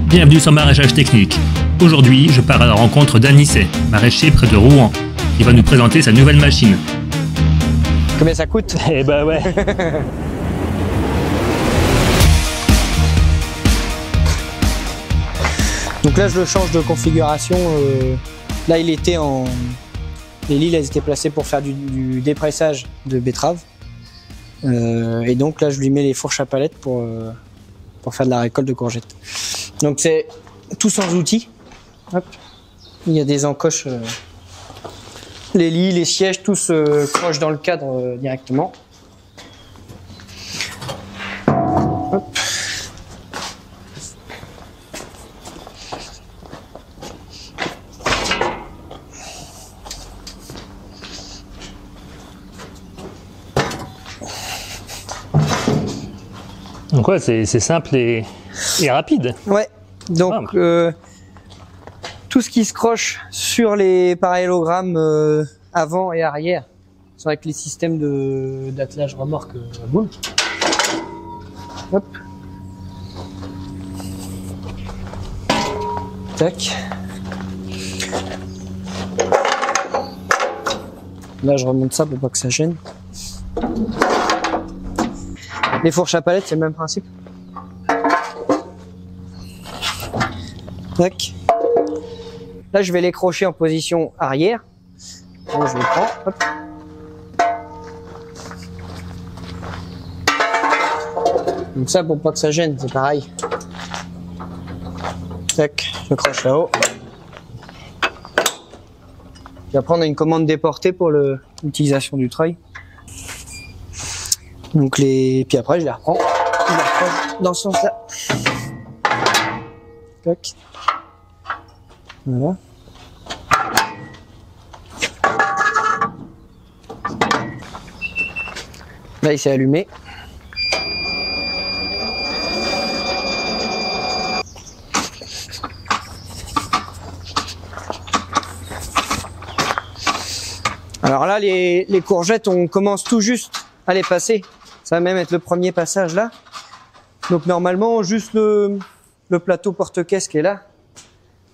Bienvenue sur Maraîchage Technique. Aujourd'hui, je pars à la rencontre d'Anicet, maraîcher près de Rouen, qui va nous présenter sa nouvelle machine. Combien ça coûte? Eh bah ouais. Donc là, je le change de configuration. Là, il était en... Les liles, elles étaient placées pour faire du dépressage de betterave. Et donc là, je lui mets les fourches à palette pour faire de la récolte de courgettes. Donc c'est tout sans outils. Hop. Il y a des encoches. Les lits, les sièges, tout se croche dans le cadre directement. Hop. Donc ouais, c'est simple et rapide. Ouais, donc tout ce qui se croche sur les parallélogrammes avant et arrière, c'est avec les systèmes d'attelage remorque à boule. Hop. Tac. Là, je remonte ça pour pas que ça gêne. Les fourches à palette, c'est le même principe. Tac. Là, je vais les crocher en position arrière. Donc, je les prends. Hop. Donc ça, pour pas que ça gêne, c'est pareil. Tac, je croche là-haut. Puis après, on a une commande déportée pour l'utilisation du treuil. Donc puis après je les reprends. Je les reprends dans ce sens-là. Tac. Voilà. Là il s'est allumé. Alors là les courgettes, on commence tout juste à les passer. Ça va même être le premier passage là. Donc normalement, juste le plateau porte-caisse qui est là,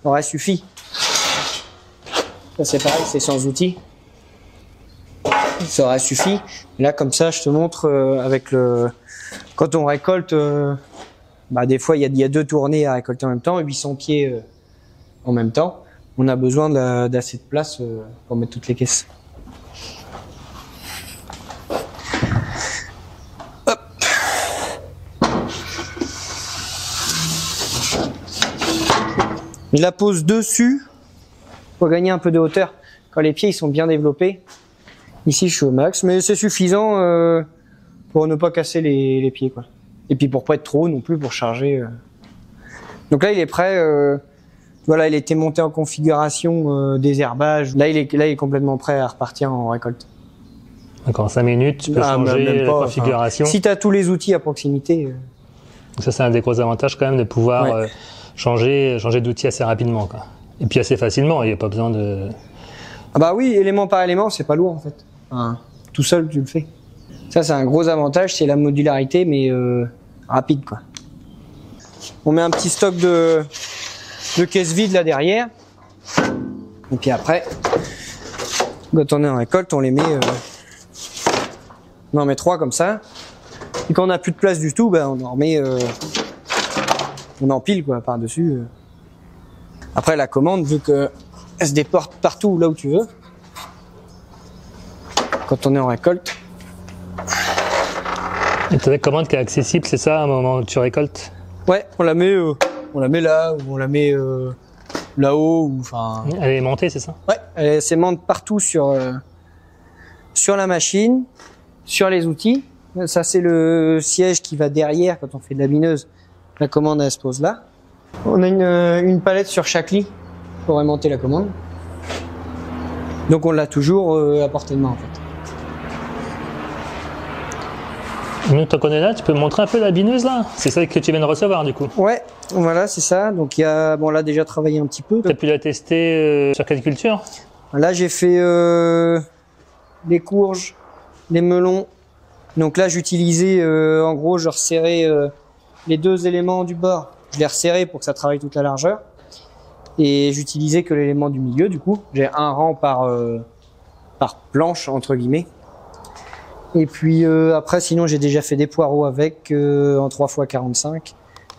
aurait suffi. Ça c'est pareil, c'est sans outils. Ça aurait suffi. Là comme ça, je te montre avec quand on récolte, des fois il y a deux tournées à récolter en même temps, 800 pieds en même temps. On a besoin d'assez de place pour mettre toutes les caisses. Je la pose dessus pour gagner un peu de hauteur quand les pieds ils sont bien développés. Ici je suis au max, mais c'est suffisant pour ne pas casser les pieds, quoi. Et puis pour pas être trop haut non plus pour charger. Donc là il est prêt. Voilà, il était monté en configuration désherbage. Là il est complètement prêt à repartir en récolte. D'accord, 5 minutes, tu peux changer la configuration. Si tu as tous les outils à proximité. Donc ça c'est un des gros avantages quand même de pouvoir changer d'outil assez rapidement, quoi. Et puis assez facilement, il n'y a pas besoin de... Ah bah oui, élément par élément, c'est pas lourd en fait. Tout seul tu le fais. Ça c'est un gros avantage, c'est la modularité, mais rapide, quoi. On met un petit stock de caisses vides là derrière. Et puis après, quand on est en récolte, on les met... on en met 3 comme ça. Et quand on n'a plus de place du tout, on en remet... on empile, quoi, par-dessus. Après la commande, vu que elle se déporte partout là où tu veux. Quand on est en récolte. Et tu as la commande qui est accessible, c'est ça, à un moment où tu récoltes? Ouais, on la met là, ou on la met là-haut, ou enfin. Elle est montée, c'est ça? Ouais, elle s'aimante partout sur la machine, sur les outils. Ça c'est le siège qui va derrière quand on fait de la bineuse. La commande elle se pose là. On a une palette sur chaque lit pour aimanter la commande. Donc on l'a toujours à portée de main en fait. Nous, tant qu'on est là, tu peux me montrer un peu la bineuse là? C'est celle que tu viens de recevoir du coup? Ouais, voilà, c'est ça. Donc il y a, bon, là déjà travaillé un petit peu. Tu as pu la tester sur quelle culture? Là j'ai fait des courges, des melons. Donc là j'utilisais en gros, je resserrais les deux éléments du bord je l'ai resserré pour que ça travaille toute la largeur. Et j'utilisais que l'élément du milieu, du coup. J'ai un rang par planche, entre guillemets. Et puis après, sinon, j'ai déjà fait des poireaux avec en 3x45,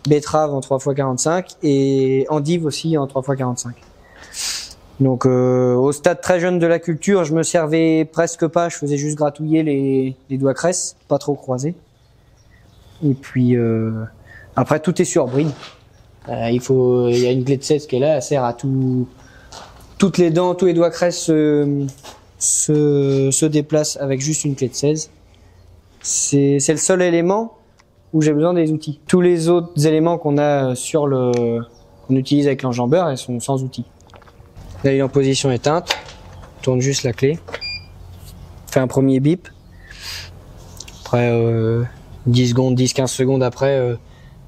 betterave en 3x45 et endive aussi en 3x45. Donc au stade très jeune de la culture, je me servais presque pas, je faisais juste gratouiller les doigts cresses, pas trop croisés. Et puis après, tout est sur bride. Il y a une clé de 16 qui est là, elle sert à toutes les dents, tous les doigts cresses se déplacent avec juste une clé de 16. C'est le seul élément où j'ai besoin des outils. Tous les autres éléments qu'on a qu'on utilise avec l'enjambeur, elles sont sans outils. Là, il est en position éteinte. On tourne juste la clé. On fait un premier bip. Après 10 secondes, 10-15 secondes après,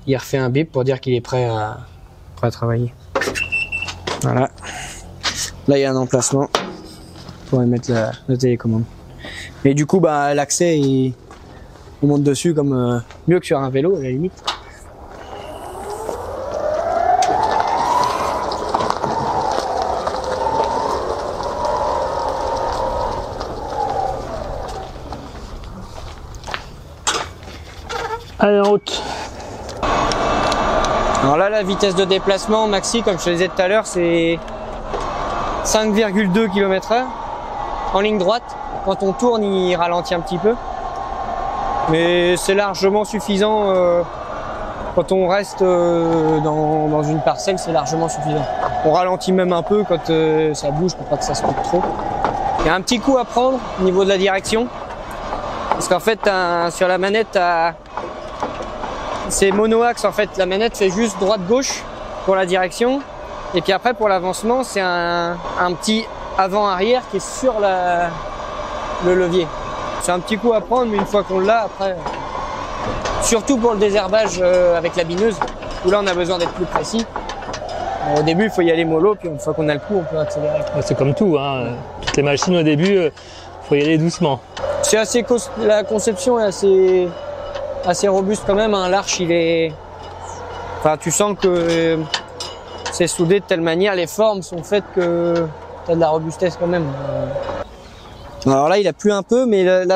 il refait un bip pour dire qu'il est prêt à travailler. Voilà. Là, il y a un emplacement pour y mettre la télécommande. Et du coup, bah, l'accès, on monte dessus comme mieux que sur un vélo, à la limite. Allez, en route. Alors là, la vitesse de déplacement maxi, comme je te disais tout à l'heure, c'est 5,2 km/h en ligne droite. Quand on tourne, il ralentit un petit peu. Mais c'est largement suffisant. Quand on reste dans une parcelle, c'est largement suffisant. On ralentit même un peu quand ça bouge pour pas que ça se coupe trop. Il y a un petit coup à prendre au niveau de la direction. Parce qu'en fait, sur la manette, c'est mono-axe en fait. La manette fait juste droite-gauche pour la direction. Et puis après, pour l'avancement, c'est un petit avant-arrière qui est sur le levier. C'est un petit coup à prendre, mais une fois qu'on l'a, après, surtout pour le désherbage avec la bineuse, où là on a besoin d'être plus précis. Au début, il faut y aller mollo, puis une fois qu'on a le coup, on peut accélérer. C'est comme tout, hein. Toutes les machines au début, faut y aller doucement. C'est la conception est assez robuste quand même. Hein. L'arche, enfin, tu sens que c'est soudé de telle manière, les formes sont faites que tu as de la robustesse quand même. Alors là, il a plu un peu, mais un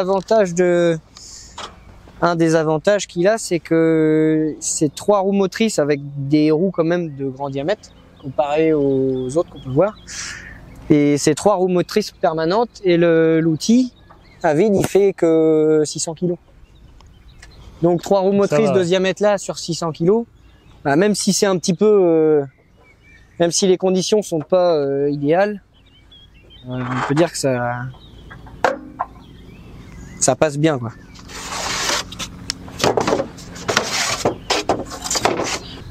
des avantages qu'il a, c'est que c'est 3 roues motrices avec des roues quand même de grand diamètre, comparé aux autres qu'on peut voir. Et c'est 3 roues motrices permanentes, et l'outil à vide, il fait que 600 kg. Donc 3 roues motrices de ce diamètre-là sur 600 kg, bah, même si c'est un petit peu, même si les conditions sont pas idéales, on peut dire que ça passe bien, quoi.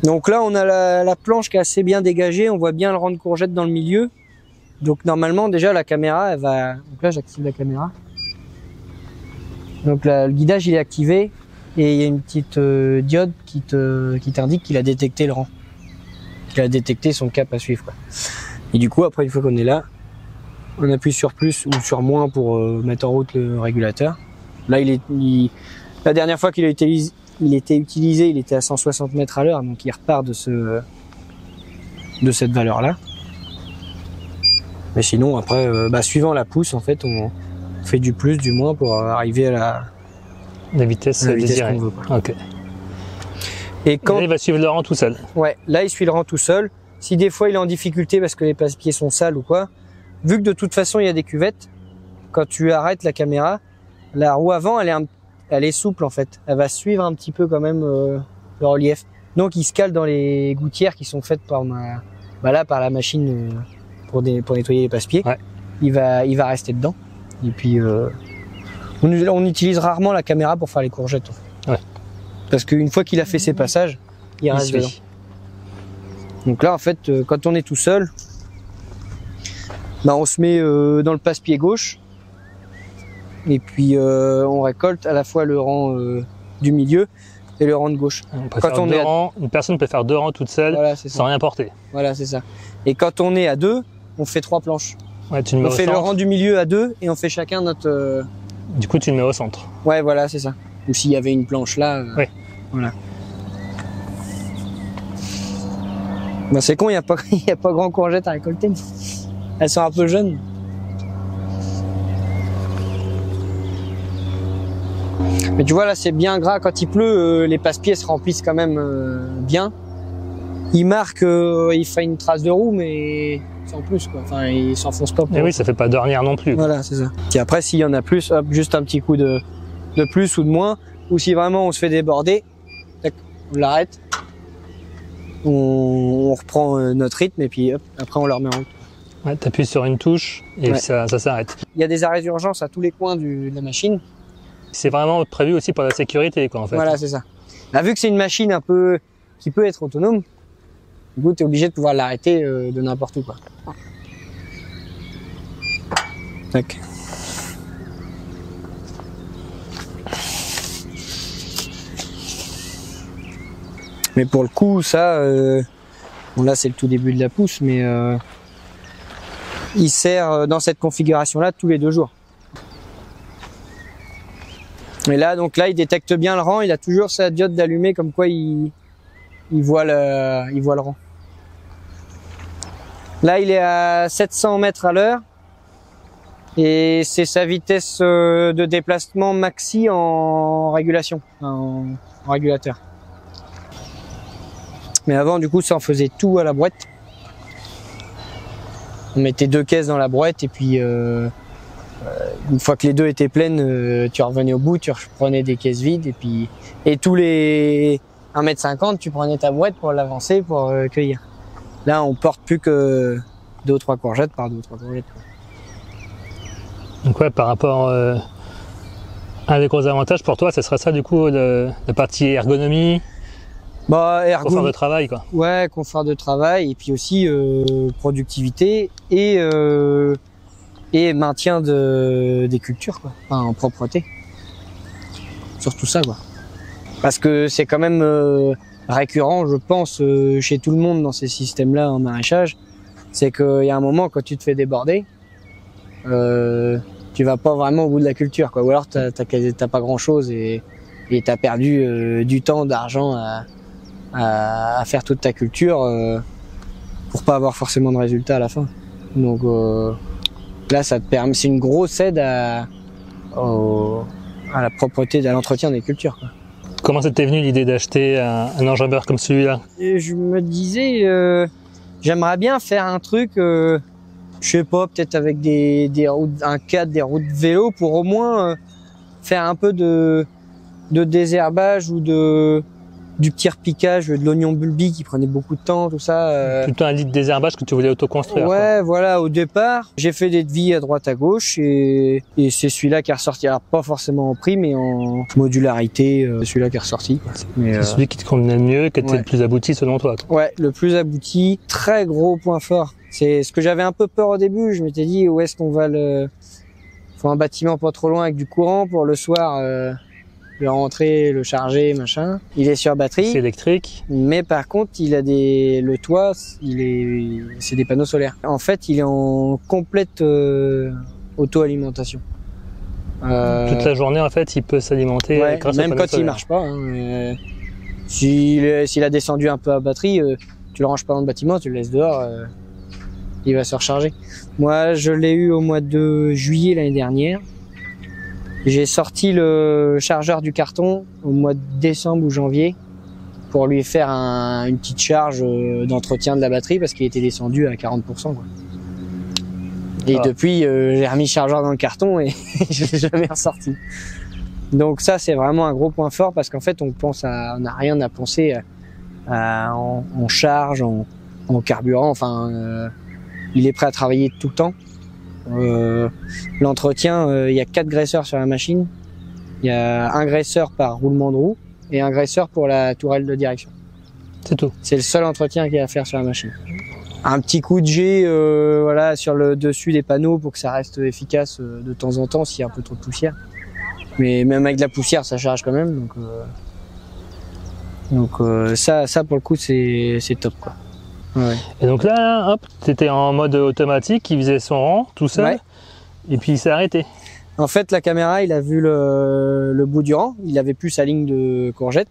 Donc là, on a la planche qui est assez bien dégagée, on voit bien le rang de courgette dans le milieu. Donc normalement, déjà la caméra, elle va. Donc là, j'active la caméra. Donc là, le guidage, il est activé et il y a une petite diode qui t'indique qu'il a détecté le rang, qu'il a détecté son cap à suivre, quoi. Et du coup, après, une fois qu'on est là, on appuie sur plus ou sur moins pour mettre en route le régulateur. Là, la dernière fois qu'il a été utilisé, il était à 160 mètres à l'heure, donc il repart de cette valeur-là. Mais sinon, après, suivant la pousse, en fait, on fait du plus, du moins pour arriver à la vitesse désirée. qu'on veut, quoi. Ok. Et là, il va suivre le rang tout seul. Ouais, là, il suit le rang tout seul. Si des fois il est en difficulté parce que les passe-pieds sont sales ou quoi, vu que de toute façon il y a des cuvettes, quand tu arrêtes la caméra, la roue avant elle est souple en fait. Elle va suivre un petit peu quand même le relief. Donc il se cale dans les gouttières qui sont faites par par la machine pour nettoyer les passe-pieds. Ouais. Il va rester dedans. Et puis on utilise rarement la caméra pour faire les courgettes. En fait. Ouais. Parce qu'une fois qu'il a fait ses passages, il reste dedans. Donc là, en fait, quand on est tout seul, on se met dans le passe-pied gauche et puis on récolte à la fois le rang du milieu et le rang de gauche. Une personne peut faire 2 rangs toute seule, voilà, sans rien porter. Voilà, c'est ça. Et quand on est à 2, on fait 3 planches. Ouais, tu le mets on fait le rang du milieu à 2 et on fait chacun notre... Du coup, tu le mets au centre. Ouais, voilà, c'est ça. Ou s'il y avait une planche là, ouais. Voilà. Bah c'est con, il n'y a pas grand courgette à récolter. Elles sont un peu jeunes. Mais tu vois là c'est bien gras, quand il pleut, les passe-pieds se remplissent quand même bien. Il marque, il fait une trace de roue mais sans plus quoi. Enfin il s'enfonce pas. Et oui, ça fait pas d'ornière non plus. Voilà, c'est ça. Puis après s'il y en a plus, hop, juste un petit coup de plus ou de moins. Ou si vraiment on se fait déborder, on l'arrête. On reprend notre rythme et puis hop, après on le remet en route. Ouais, t'appuies sur une touche et Ouais. ça s'arrête. Il y a des arrêts d'urgence à tous les coins de la machine. C'est vraiment prévu aussi pour la sécurité, quoi, en fait. Voilà, c'est ça. Là, vu que c'est une machine un peu qui peut être autonome, du coup, tu es obligé de pouvoir l'arrêter de n'importe où, quoi. Tac. Mais pour le coup, ça, bon là c'est le tout début de la pousse, mais il sert dans cette configuration-là tous les 2 jours. Et là, donc là, il détecte bien le rang. Il a toujours sa diode d'allumé, comme quoi il voit le rang. Là, il est à 700 mètres à l'heure. Et c'est sa vitesse de déplacement maxi en régulation, en régulateur. Mais avant, du coup, ça en faisait tout à la brouette. On mettait 2 caisses dans la brouette et puis une fois que les 2 étaient pleines, tu revenais au bout, tu reprenais des caisses vides et tous les 1,50 m, tu prenais ta brouette pour l'avancer pour cueillir. Là, on porte plus que 2 ou 3 courgettes par 2 ou 3 courgettes. Donc ouais, par rapport un des gros avantages pour toi, ce serait ça du coup, la partie ergonomie, Bah, confort de travail, quoi. Ouais, confort de travail et puis aussi productivité et maintien des cultures, quoi. Enfin, en propreté. Surtout ça, quoi. Parce que c'est quand même récurrent, je pense, chez tout le monde dans ces systèmes-là en maraîchage. C'est qu'il y a un moment, quand tu te fais déborder, tu vas pas vraiment au bout de la culture, quoi. Ou alors t'as pas grand-chose et t'as perdu du temps, d'argent à faire toute ta culture pour pas avoir forcément de résultat à la fin. Donc là, ça te permet, c'est une grosse aide à la propreté, à l'entretien des cultures, quoi. Comment ça t'est venu l'idée d'acheter un enjambeur comme celui-là? Et je me disais, j'aimerais bien faire un truc, je sais pas, peut-être avec des routes, un cadre, des routes de vélo pour au moins faire un peu de désherbage ou du petit repiquage, de l'oignon bulbi qui prenait beaucoup de temps, tout ça. Plutôt un lit de désherbage que tu voulais autoconstruire. Ouais, quoi. voilà, au départ, j'ai fait des devis à droite à gauche et c'est celui-là qui est ressorti. Alors, pas forcément en prix, mais en modularité, celui-là qui est ressorti. C'est celui qui te convenait le mieux, qui était le plus abouti selon toi. Quoi. Ouais, le plus abouti, très gros point fort. C'est ce que j'avais un peu peur au début. Je m'étais dit, où est-ce qu'on va faut un bâtiment pas trop loin avec du courant pour le soir. Le rentrer, le charger, machin. Il est sur batterie. C'est électrique. Mais par contre, il a le toit, c'est des panneaux solaires. En fait, il est en complète auto-alimentation. Toute la journée, en fait, il peut s'alimenter grâce aux même panneaux quand solaires. il marche pas. Hein, s'il a descendu un peu à batterie, tu le ranges pas dans le bâtiment, tu le laisses dehors, il va se recharger. Moi, je l'ai eu au mois de juillet l'année dernière. J'ai sorti le chargeur du carton au mois de décembre ou janvier pour lui faire une petite charge d'entretien de la batterie parce qu'il était descendu à 40%. Quoi. Et depuis, j'ai remis le chargeur dans le carton et je l'ai jamais ressorti. Donc ça, c'est vraiment un gros point fort parce qu'en fait, on n'a rien à penser en charge, en carburant. Enfin, il est prêt à travailler tout le temps. L'entretien, il y a 4 graisseurs sur la machine. Il y a un graisseur par roulement de roue et un graisseur pour la tourelle de direction. C'est tout. C'est le seul entretien qu'il y a à faire sur la machine. Un petit coup de jet voilà, sur le dessus des panneaux pour que ça reste efficace de temps en temps s'il y a un peu trop de poussière. Mais même avec de la poussière, ça charge quand même. Donc ça pour le coup, c'est top, quoi. Ouais. Et donc là, hop, t'étais en mode automatique, il faisait son rang tout seul, Ouais. Et puis il s'est arrêté. En fait, la caméra, il a vu le bout du rang, il avait plus sa ligne de courgette.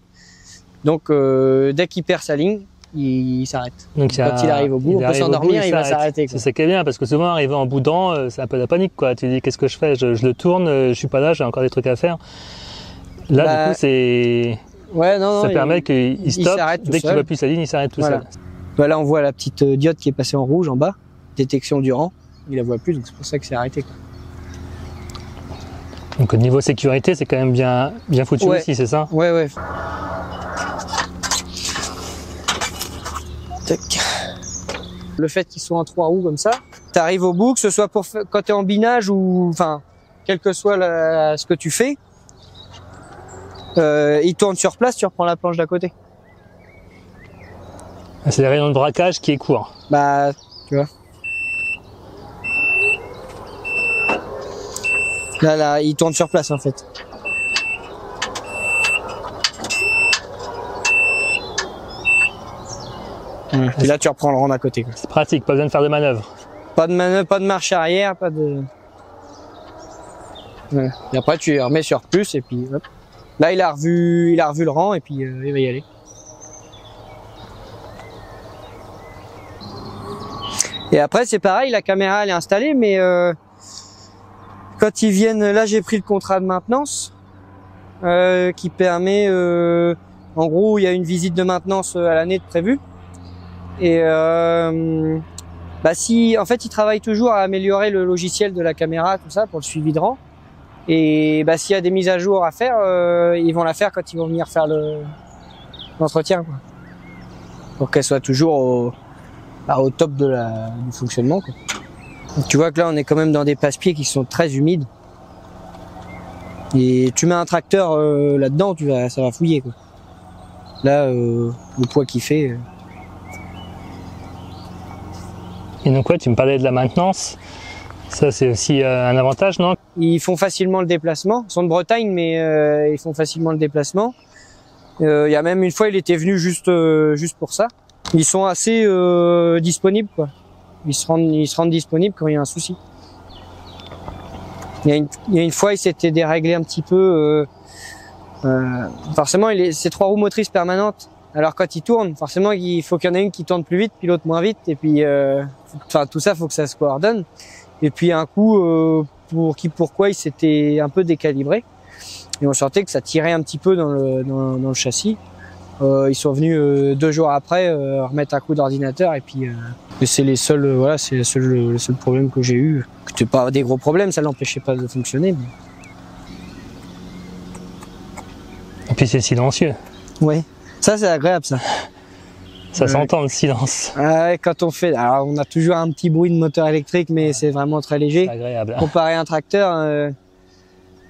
Donc dès qu'il perd sa ligne, il s'arrête. Donc quand il arrive au bout, on peut s'endormir, il va s'arrêter. C'est ça qui est bien, parce que souvent, arrivé en boudant, c'est un peu la panique, quoi. Tu dis, qu'est-ce que je fais? Je le tourne, je suis pas là, j'ai encore des trucs à faire. Là, du coup, c'est... Ouais, non, ça permet qu'il stoppe. Dès qu'il voit plus sa ligne, il s'arrête tout seul. Là, on voit la petite diode qui est passée en rouge en bas. Détection du rang. Il la voit plus, donc c'est pour ça que c'est arrêté, quoi. Donc, au niveau sécurité, c'est quand même bien foutu aussi, c'est ça? Ouais. Tac. Le fait qu'ils soient en 3 roues comme ça, t'arrives au bout, que ce soit quand t'es en binage ou, enfin, quel que soit ce que tu fais, il tourne sur place, tu reprends la planche d'à côté. C'est le rayon de braquage qui est court. Bah, tu vois. Là, il tourne sur place en fait. Et là, tu reprends le rang d'à côté. C'est pratique, pas besoin de faire de manœuvre. Pas de manœuvre, pas de marche arrière, pas de... Ouais. Et après, tu remets sur plus et puis hop. Là, il a revu le rang et puis il va y aller. Et après, c'est pareil, la caméra elle est installée, mais quand ils viennent, là, j'ai pris le contrat de maintenance qui permet, en gros, il y a une visite de maintenance à l'année de prévue. Et si, en fait, ils travaillent toujours à améliorer le logiciel de la caméra, tout ça, pour le suivi de rang. Et s'il y a des mises à jour à faire, ils vont la faire quand ils vont venir faire l'entretien, quoi. Pour qu'elle soit toujours au top du fonctionnement, quoi. Donc, tu vois que là, on est quand même dans des passe-pieds qui sont très humides. Et tu mets un tracteur là-dedans, ça va fouiller, quoi. Là, le poids qu'il fait. Et donc tu me parlais de la maintenance. Ça, c'est aussi un avantage, non? Ils font facilement le déplacement. Ils sont de Bretagne, mais ils font facilement le déplacement. Il y a même une fois, il était venu juste pour ça. Ils sont assez disponibles, quoi. Ils se rendent disponibles quand il y a un souci. Il y a une fois, il s'était déréglé un petit peu. Forcément, c'est 3 roues motrices permanentes. Alors quand il tourne, forcément, il faut qu'il y en ait une qui tourne plus vite, puis l'autre moins vite. Et puis, tout ça, faut que ça se coordonne. Et puis un coup, pourquoi il s'était un peu décalibré. Et on sentait que ça tirait un petit peu dans le châssis. Ils sont venus 2 jours après remettre un coup d'ordinateur et puis c'est le seul problème que j'ai eu. C'était pas des gros problèmes, ça l'empêchait pas de fonctionner. Mais... Et puis c'est silencieux. Ouais, ça c'est agréable ça. Ça s'entend le silence. Ouais, quand on fait, alors on a toujours un petit bruit de moteur électrique, mais c'est vraiment très léger. C'est agréable. Comparé à un tracteur,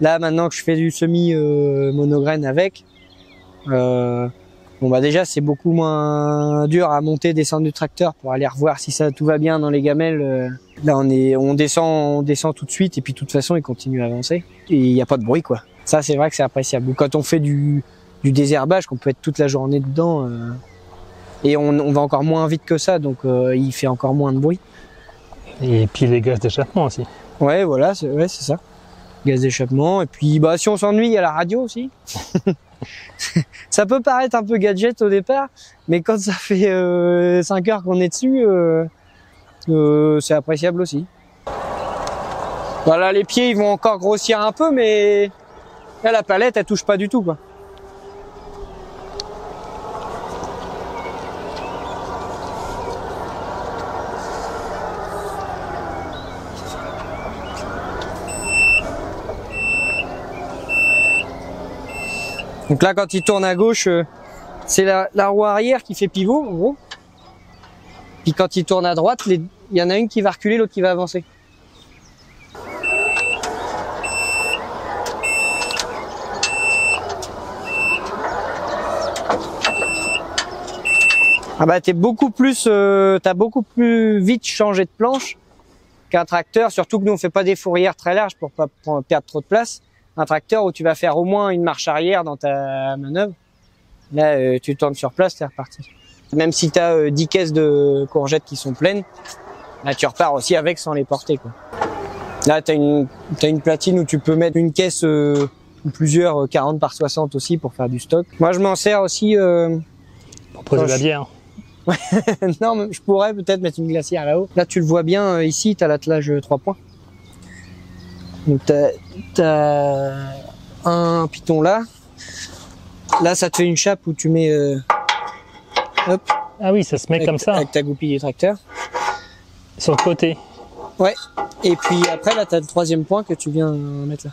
là maintenant que je fais du semi monograine avec. Déjà c'est beaucoup moins dur à monter, descendre du tracteur pour aller revoir si tout va bien dans les gamelles. Là on descend tout de suite et puis de toute façon il continue à avancer et il n'y a pas de bruit, quoi. Ça c'est vrai que c'est appréciable. Quand on fait du désherbage, qu'on peut être toute la journée dedans et on va encore moins vite que ça, donc il fait encore moins de bruit. Et puis les gaz d'échappement aussi. Ouais, voilà, c'est ça. Gaz d'échappement et puis si on s'ennuie, il y a la radio aussi. Ça peut paraître un peu gadget au départ, mais quand ça fait 5 heures qu'on est dessus, c'est appréciable aussi. Voilà, les pieds ils vont encore grossir un peu, mais là la palette elle touche pas du tout, quoi. Donc là, quand il tourne à gauche, c'est la roue arrière qui fait pivot, en gros. Puis quand il tourne à droite, il y en a une qui va reculer, l'autre qui va avancer. T'as beaucoup plus vite changé de planche qu'un tracteur, surtout que nous on fait pas des fourrières très larges pour pas perdre trop de place. Un tracteur où tu vas faire au moins une marche arrière dans ta manœuvre, là tu tournes sur place, t'es reparti. Même si tu as 10 caisses de courgettes qui sont pleines, là tu repars aussi avec sans les porter, quoi. Là t'as une platine où tu peux mettre une caisse ou plusieurs 40 par 60 aussi pour faire du stock. Moi je m'en sers aussi pour poser la bière. Non, mais je pourrais peut-être mettre une glacière là-haut. Là, tu le vois bien, ici, tu as l'attelage 3 points. Donc, tu as un piton là. Là, ça te fait une chape où tu mets... hop. Ah oui, ça se met comme ça. Avec ta goupille du tracteur. Sur le côté. Ouais. Et puis après, là, tu as le 3e point que tu viens mettre là.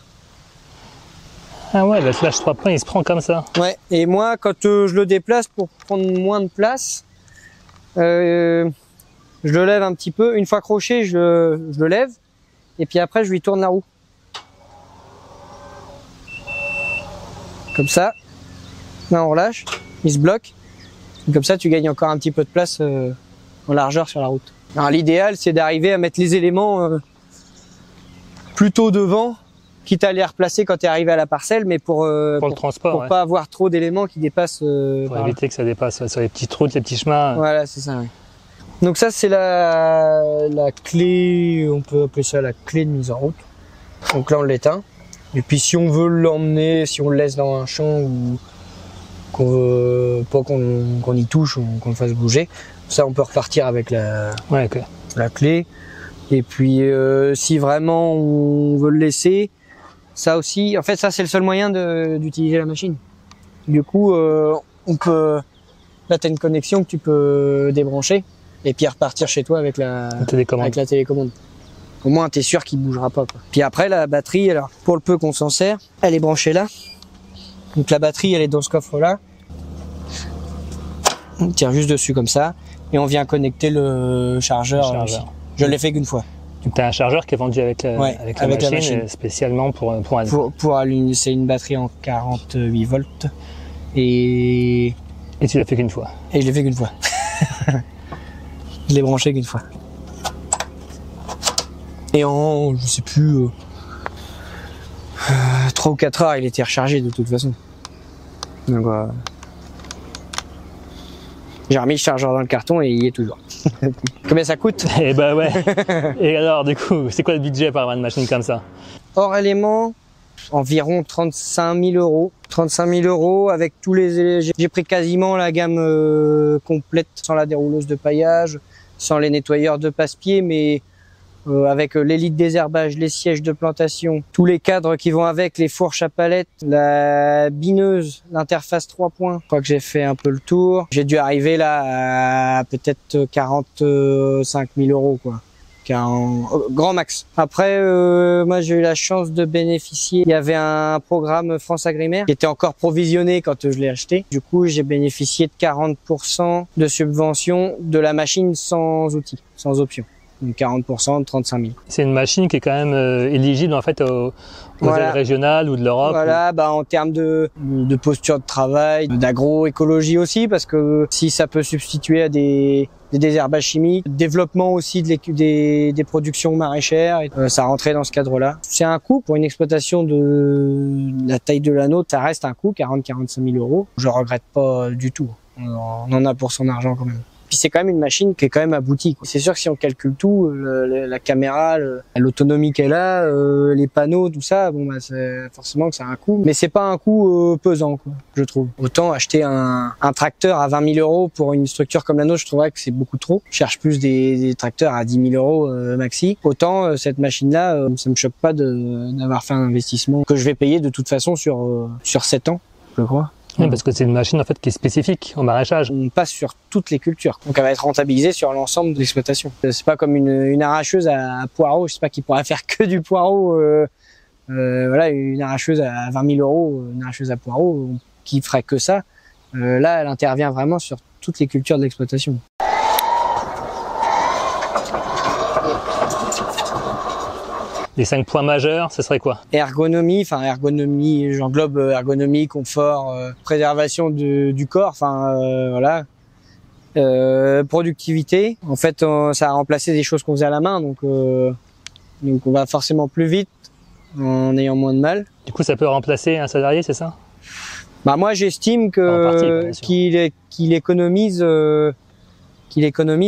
Ah ouais, le flash 3 points, il se prend comme ça. Ouais. Et moi, quand je le déplace pour prendre moins de place, je le lève un petit peu. Une fois accroché, je le lève. Et puis après, je lui tourne la roue. Comme ça. Là, on relâche. Il se bloque. Et comme ça, tu gagnes encore un petit peu de place en largeur sur la route. Alors, l'idéal, c'est d'arriver à mettre les éléments plutôt devant, quitte à les replacer quand tu es arrivé à la parcelle, mais pour le transport, pour pas avoir trop d'éléments qui dépassent. Pour éviter que ça dépasse sur les petites routes, les petits chemins. Voilà, c'est ça. Ouais. Donc ça, c'est la clé, on peut appeler ça la clé de mise en route. Donc là, on l'éteint. Et puis si on veut l'emmener, si on le laisse dans un champ ou qu'on veut pas qu'on y touche ou qu'on le fasse bouger, ça, on peut repartir avec la clé. Et puis si vraiment on veut le laisser, ça aussi, en fait, ça c'est le seul moyen d'utiliser la machine. Du coup, on peut, là t'as une connexion que tu peux débrancher et puis repartir chez toi avec la télécommande. Au moins t'es sûr qu'il bougera pas, quoi. Puis après la batterie, alors pour le peu qu'on s'en sert, elle est branchée là. Donc la batterie, elle est dans ce coffre là. On tire juste dessus comme ça et on vient connecter le chargeur. Je l'ai fait qu'une fois. Donc tu as un chargeur qui est vendu avec la machine spécialement pour allumer. C'est une batterie en 48 volts. Et tu l'as fait qu'une fois. Et je l'ai fait qu'une fois. Je l'ai branché qu'une fois. Et en, je sais plus, 3 ou 4 heures, il était rechargé de toute façon. Donc j'ai remis le chargeur dans le carton et il y est toujours. Combien ça coûte? Eh ben ouais. Et alors, du coup, c'est quoi le budget pour avoir une machine comme ça? Hors éléments, environ 35 000 euros. 35 000 euros avec tous les... J'ai pris quasiment la gamme complète, sans la dérouleuse de paillage, sans les nettoyeurs de passe-pied, mais avec l'élite désherbage, les sièges de plantation, tous les cadres qui vont avec, les fourches à palettes, la bineuse, l'interface 3 points. Je crois que j'ai fait un peu le tour. J'ai dû arriver là à peut-être 45 000 euros, quoi. Grand max. Après, moi j'ai eu la chance de bénéficier. Il y avait un programme France Agrimaire qui était encore provisionné quand je l'ai acheté. Du coup, j'ai bénéficié de 40% de subvention de la machine sans outils, sans option. Donc 40% de 35 000. C'est une machine qui est quand même éligible en fait aux aides régionales ou de l'Europe. Voilà, en termes de posture de travail, d'agroécologie aussi, parce que si ça peut substituer à des désherbages chimiques, développement aussi des productions maraîchères, ça rentrait dans ce cadre-là. C'est un coût pour une exploitation de la taille de la nôtre, ça reste un coût, 40-45 000 euros. Je regrette pas du tout. On en a pour son argent quand même. Puis c'est quand même une machine qui est quand même aboutie. C'est sûr que si on calcule tout, la caméra, l'autonomie qu'elle a, les panneaux, tout ça, c'est forcément que ça a un coût. Mais c'est pas un coût pesant, quoi, je trouve. Autant acheter un tracteur à 20 000 euros pour une structure comme la nôtre, je trouverais que c'est beaucoup trop. Je cherche plus des tracteurs à 10 000 euros maxi. Autant cette machine-là, ça me choque pas d'avoir fait un investissement que je vais payer de toute façon sur 7 ans, je crois. Oui, parce que c'est une machine en fait qui est spécifique au maraîchage. On passe sur toutes les cultures, donc elle va être rentabilisée sur l'ensemble de l'exploitation. C'est pas comme une arracheuse à poireaux, je sais pas, qui pourrait faire que du poireau. Voilà, une arracheuse à 20 000 euros, une arracheuse à poireaux qui ferait que ça. Là, elle intervient vraiment sur toutes les cultures de l'exploitation. Les 5 points majeurs, ce serait quoi? Ergonomie, j'englobe ergonomie, confort, préservation du corps, voilà. Productivité, en fait, ça a remplacé des choses qu'on faisait à la main, donc on va forcément plus vite en ayant moins de mal. Du coup, ça peut remplacer un salarié, c'est ça? Moi, j'estime qu'il économise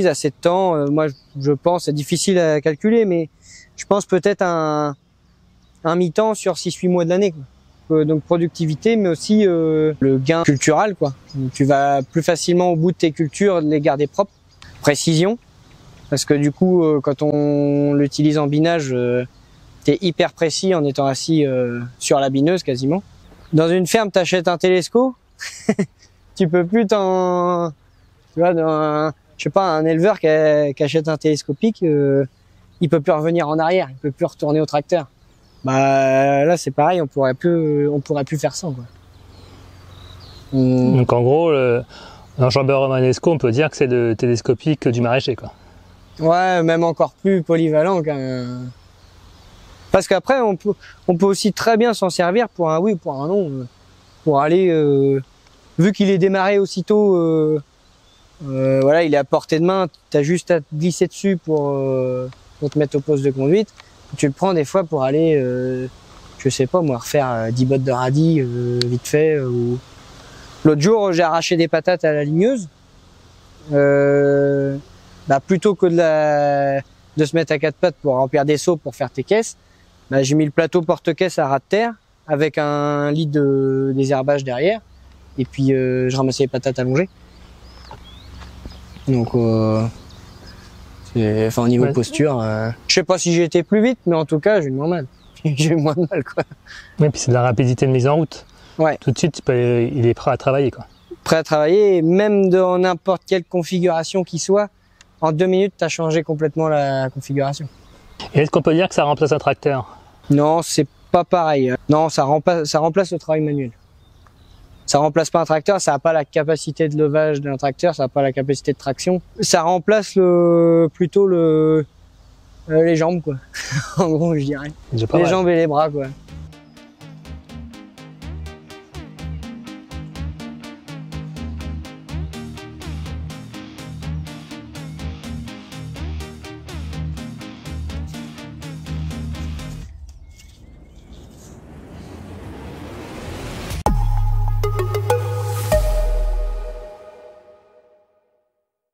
assez de temps. Moi, je pense, c'est difficile à calculer, mais je pense peut-être un mi-temps sur 6-8 mois de l'année, quoi. donc productivité, mais aussi le gain cultural, quoi. Donc, tu vas plus facilement au bout de tes cultures, les garder propres. Précision, parce que du coup, quand on l'utilise en binage, t'es hyper précis en étant assis sur la bineuse quasiment. Dans une ferme, t'achètes un télescope, tu peux plus t'en... Tu vois, je sais pas, un éleveur qui achète un télescopique, il peut plus revenir en arrière, il peut plus retourner au tracteur. Bah là, c'est pareil, on pourrait plus faire ça, quoi. Donc en gros, l'enjambeur romanesco, on peut dire que c'est le télescopique du maraîcher, quoi. Ouais, même encore plus polyvalent qu'un... Parce qu'après, on peut aussi très bien s'en servir pour un oui ou pour un non. Pour aller, vu qu'il est démarré aussitôt, voilà, il est à portée de main, t'as juste à te glisser dessus pour te mettre au poste de conduite. Tu le prends des fois pour aller, je sais pas moi, refaire 10 bottes de radis vite fait. Ou... L'autre jour, j'ai arraché des patates à la ligneuse. Bah, plutôt que de se mettre à quatre pattes pour remplir des seaux pour faire tes caisses, bah, j'ai mis le plateau porte-caisse à ras de terre avec un lit de désherbage derrière. Et puis je ramassais les patates allongées. Donc enfin au niveau posture, je sais pas si j'ai été plus vite, mais en tout cas j'ai eu moins mal. J'ai eu moins de mal, quoi. Oui, puis c'est de la rapidité de mise en route. Ouais. Tout de suite, il est prêt à travailler, quoi. Prêt à travailler, et même dans n'importe quelle configuration qui soit, en 2 minutes, tu as changé complètement la configuration. Et est-ce qu'on peut dire que ça remplace un tracteur? Non, c'est pas pareil. Non, ça remplace le travail manuel. Ça remplace pas un tracteur, ça n'a pas la capacité de levage d'un tracteur, ça n'a pas la capacité de traction. Ça remplace plutôt les jambes, quoi. En gros, je dirais. Les jambes et les bras, quoi.